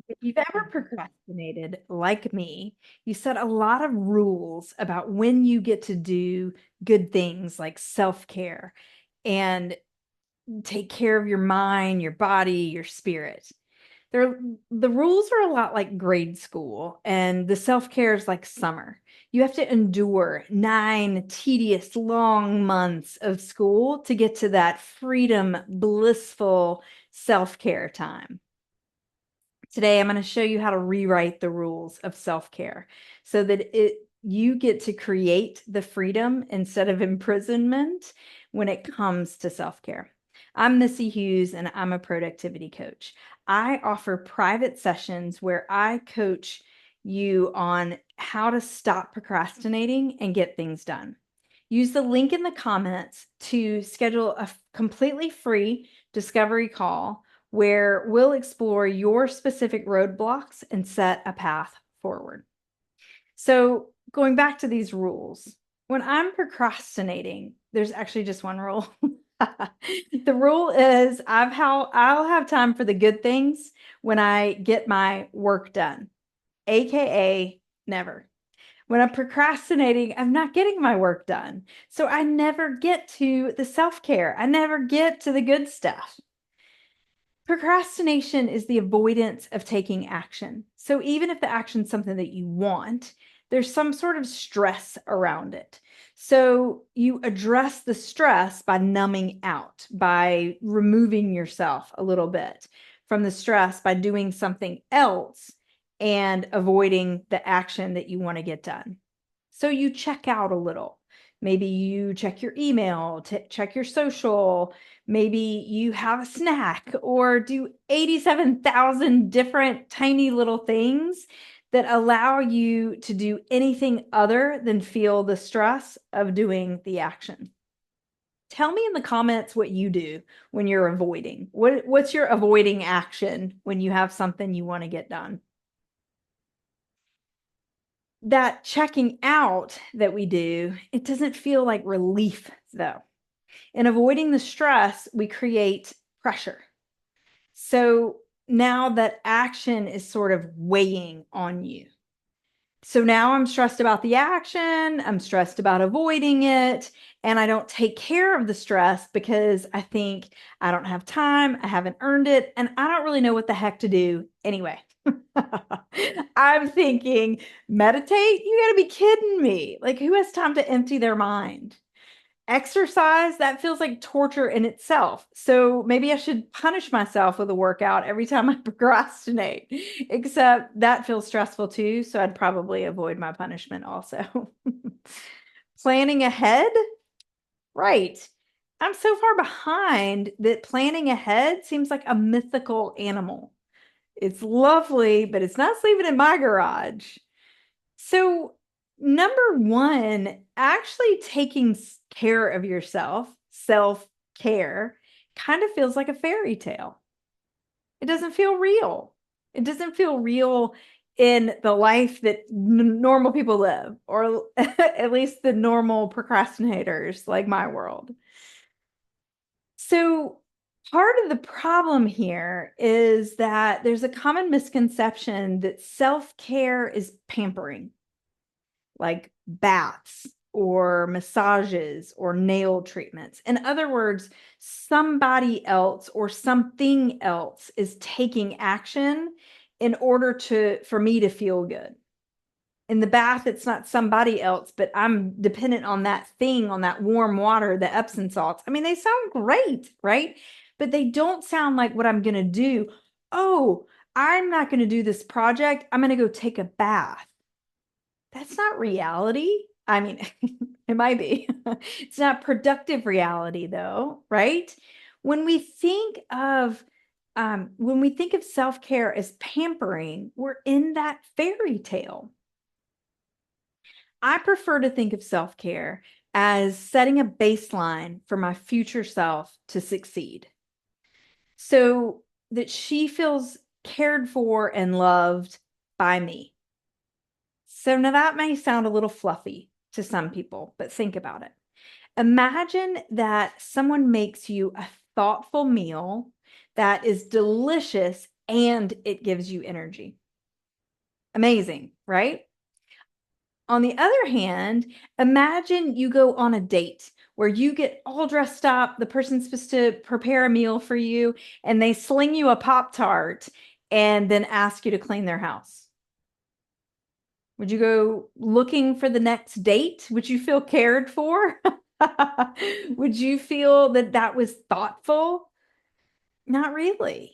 If you've ever procrastinated like me, you set a lot of rules about when you get to do good things like self-care and take care of your mind, your body, your spirit. They're, the rules are a lot like grade school, and the self-care is like summer. You have to endure 9 tedious, long months of school to get to that freedom, blissful self-care time. Today, I'm going to show you how to rewrite the rules of self-care so that you get to create the freedom instead of imprisonment when it comes to self-care. I'm Missy Hughes, and I'm a productivity coach. I offer private sessions where I coach you on how to stop procrastinating and get things done. Use the link in the comments to schedule a completely free discovery call where we'll explore your specific roadblocks and set a path forward. So, going back to these rules, when I'm procrastinating, there's actually just one rule. The rule is I'll have time for the good things when I get my work done, aka never. When I'm procrastinating, I'm not getting my work done. So I never get to the self-care. I never get to the good stuff. Procrastination is the avoidance of taking action. So even if the action is something that you want, there's some sort of stress around it. So you address the stress by numbing out, by removing yourself a little bit from the stress by doing something else and avoiding the action that you want to get done. So you check out a little. Maybe you check your email, check your social, maybe you have a snack or do 87,000 different tiny little things that allow you to do anything other than feel the stress of doing the action. Tell me in the comments what you do when you're avoiding. What's your avoiding action when you have something you want to get done? That checking out that we do, it doesn't feel like relief though. In avoiding the stress, we create pressure. So now that action is sort of weighing on you. So now I'm stressed about the action, I'm stressed about avoiding it, and I don't take care of the stress because I think I don't have time, I haven't earned it, and I don't really know what the heck to do anyway. I'm thinking, meditate? You gotta be kidding me. Like, who has time to empty their mind? Exercise, that feels like torture in itself. So maybe I should punish myself with a workout every time I procrastinate, except that feels stressful too. So I'd probably avoid my punishment also. Planning ahead, right. I'm so far behind that planning ahead seems like a mythical animal. It's lovely, but it's not sleeping in my garage. So, number one, actually taking care of yourself, self care, kind of feels like a fairy tale. It doesn't feel real. It doesn't feel real in the life that normal people live, or at least the normal procrastinators like my world. So, part of the problem here is that there's a common misconception that self care is pampering, like baths or massages or nail treatments. In other words, somebody else or something else is taking action in order for me to feel good. In the bath, it's not somebody else, but I'm dependent on that thing, on that warm water, the Epsom salts. I mean, they sound great, right? But they don't sound like what I'm going to do. Oh, I'm not going to do this project. I'm going to go take a bath. That's not reality. I mean, it might be. It's not productive reality though, right? When we think of self-care as pampering, we're in that fairy tale. I prefer to think of self-care as setting a baseline for my future self to succeed so that she feels cared for and loved by me. So now that may sound a little fluffy to some people, but think about it. Imagine that someone makes you a thoughtful meal that is delicious and it gives you energy. Amazing, right? On the other hand, imagine you go on a date where you get all dressed up, the person's supposed to prepare a meal for you, and they sling you a Pop-Tart and then ask you to clean their house. Would you go looking for the next date? Would you feel cared for? Would you feel that that was thoughtful? Not really.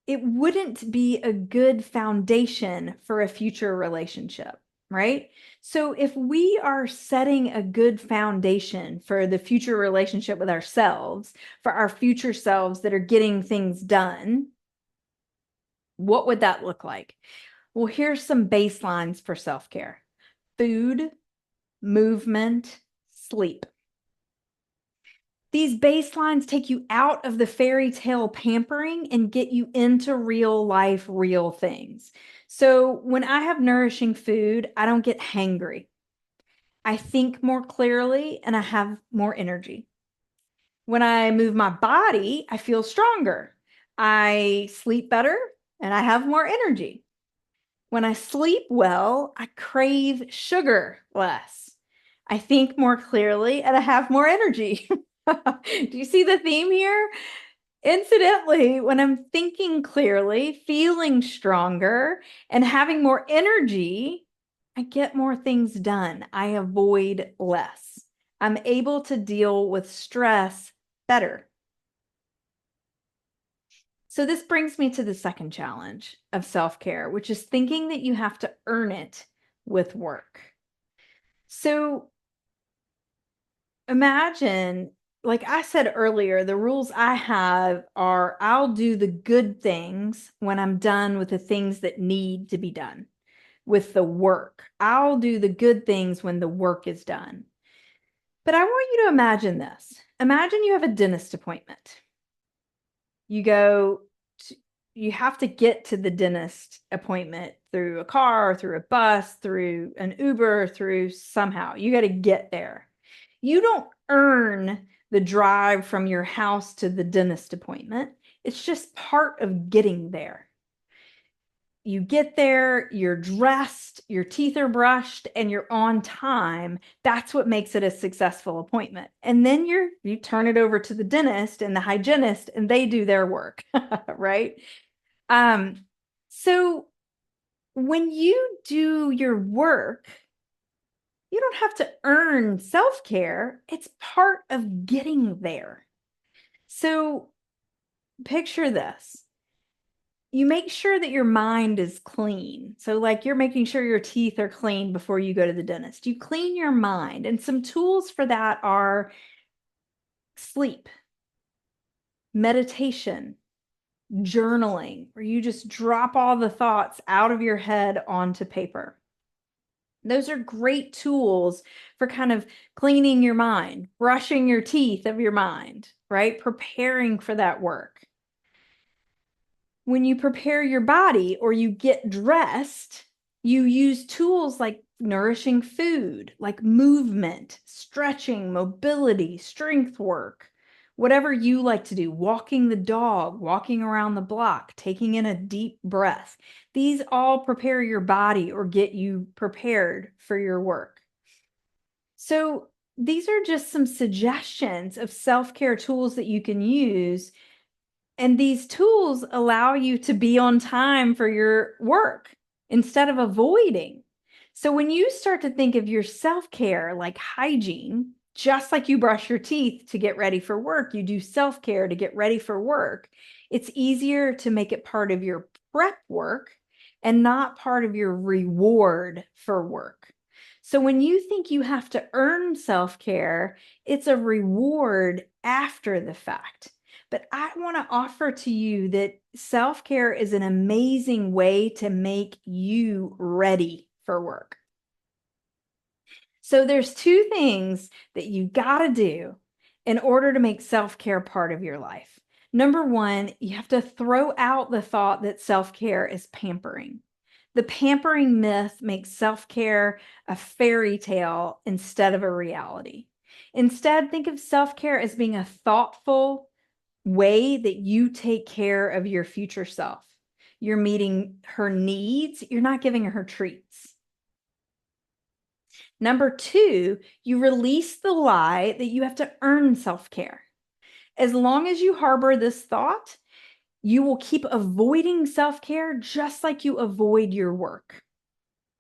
It wouldn't be a good foundation for a future relationship, right? So if we are setting a good foundation for the future relationship with ourselves, for our future selves that are getting things done, what would that look like? Well, here's some baselines for self-care: food, movement, sleep. These baselines take you out of the fairy tale pampering and get you into real life, real things. So when I have nourishing food, I don't get hangry. I think more clearly and I have more energy. When I move my body, I feel stronger. I sleep better and I have more energy. When I sleep well, I crave sugar less. I think more clearly and I have more energy. Do you see the theme here? Incidentally, when I'm thinking clearly, feeling stronger, and having more energy, I get more things done. I avoid less. I'm able to deal with stress better. So, this brings me to the second challenge of self care, which is thinking that you have to earn it with work. So, imagine, like I said earlier, the rules I have are I'll do the good things when I'm done with the things that need to be done with the work. I'll do the good things when the work is done. But I want you to imagine this. Imagine you have a dentist appointment. You go, you have to get to the dentist appointment through a car, through a bus, through an Uber, through somehow. You got to get there. You don't earn the drive from your house to the dentist appointment. It's just part of getting there. You get there, you're dressed, your teeth are brushed, and you're on time. That's what makes it a successful appointment. And then you turn it over to the dentist and the hygienist, and they do their work, right? So when you do your work, you don't have to earn self-care. It's part of getting there. So picture this. You make sure that your mind is clean. So, like, you're making sure your teeth are clean before you go to the dentist. You clean your mind. And some tools for that are sleep, meditation, journaling, where you just drop all the thoughts out of your head onto paper. Those are great tools for kind of cleaning your mind, brushing your teeth of your mind, right? Preparing for that work. When you prepare your body or you get dressed, you use tools like nourishing food, like movement, stretching, mobility, strength work, whatever you like to do, walking the dog, walking around the block, taking in a deep breath. These all prepare your body or get you prepared for your work. So these are just some suggestions of self-care tools that you can use. And these tools allow you to be on time for your work instead of avoiding. So when you start to think of your self-care like hygiene, just like you brush your teeth to get ready for work, you do self-care to get ready for work. It's easier to make it part of your prep work and not part of your reward for work. So when you think you have to earn self-care, it's a reward after the fact. But I want to offer to you that self-care is an amazing way to make you ready for work. So there's two things that you got to do in order to make self-care part of your life. Number one, you have to throw out the thought that self-care is pampering. The pampering myth makes self-care a fairy tale instead of a reality. Instead, think of self-care as being a thoughtful, way that you take care of your future self. You're meeting her needs. You're not giving her treats. Number two, you release the lie that you have to earn self-care. As long as you harbor this thought, you will keep avoiding self-care just like you avoid your work.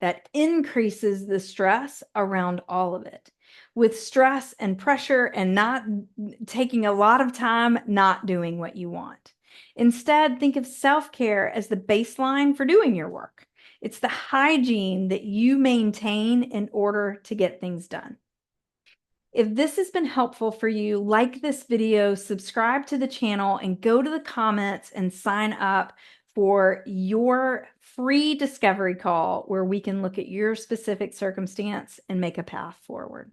That increases the stress around all of it. With stress and pressure and not taking a lot of time not doing what you want. Instead, think of self-care as the baseline for doing your work. It's the hygiene that you maintain in order to get things done. If this has been helpful for you, like this video, subscribe to the channel, and go to the comments and sign up for your free discovery call where we can look at your specific circumstance and make a path forward.